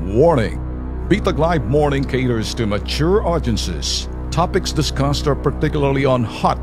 Warning! Bitag Live Morning caters to mature audiences. Topics discussed are particularly on hot,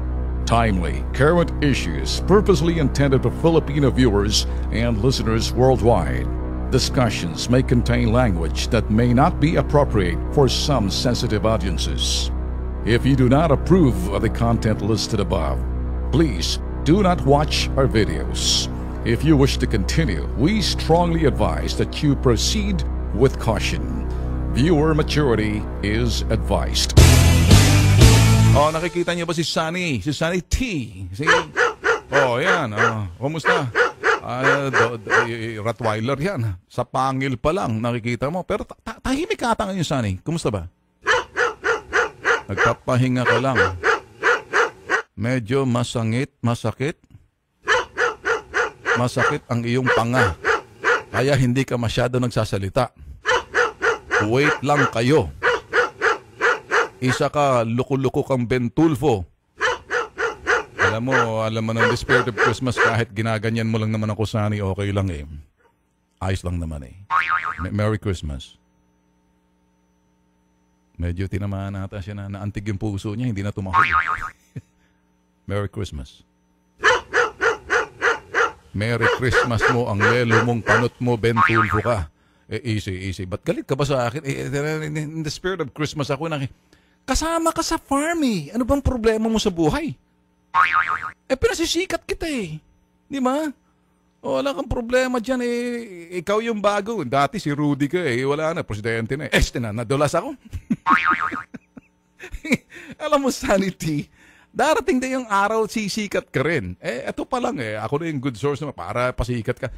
timely, current issues purposely intended for Filipino viewers and listeners worldwide. Discussions may contain language that may not be appropriate for some sensitive audiences. If you do not approve of the content listed above, please do not watch our videos. If you wish to continue, we strongly advise that you proceed with caution. Viewer maturity is advised. Oh, nakikita niyo ba si Sunny? Si Sunny T. Oh, yan. Kumusta? Rottweiler yan. Sa pangil pa lang nakikita mo. Pero tahimik ka ata ngayon, Sunny. Kumusta ba? Nagpapahinga ka lang. Medyo masakit. Masakit ang iyong panga. Kaya hindi ka masyado nagsasalita. Wait lang kayo. Isa ka, luko-luko kang Bentulfo. Alam mo ng The Spirit of Christmas, kahit ginaganyan mo lang naman ako, Sunny, okay lang eh. Ayos lang naman eh. Merry Christmas. Medyo tinamaan nata siya na naantig yung puso niya, hindi na tumahog. Merry Christmas. Merry Christmas mo, ang lelo mong panot mo, Bentulfo ka. Easy. Ba't galit ka ba sa akin? In the spirit of Christmas ako kasama ka sa farm eh. Ano bang problema mo sa buhay? Pinasisikat kita eh. Di ba? Wala kang problema dyan eh. Ikaw yung bago. Dati si Rudy ka eh. Wala na, presidente na eh. Nadulas ako. Alam mo, Sanity, darating din yung araw sisikat ka rin. Ito pa lang eh. Ako na yung good source naman para pasikat ka.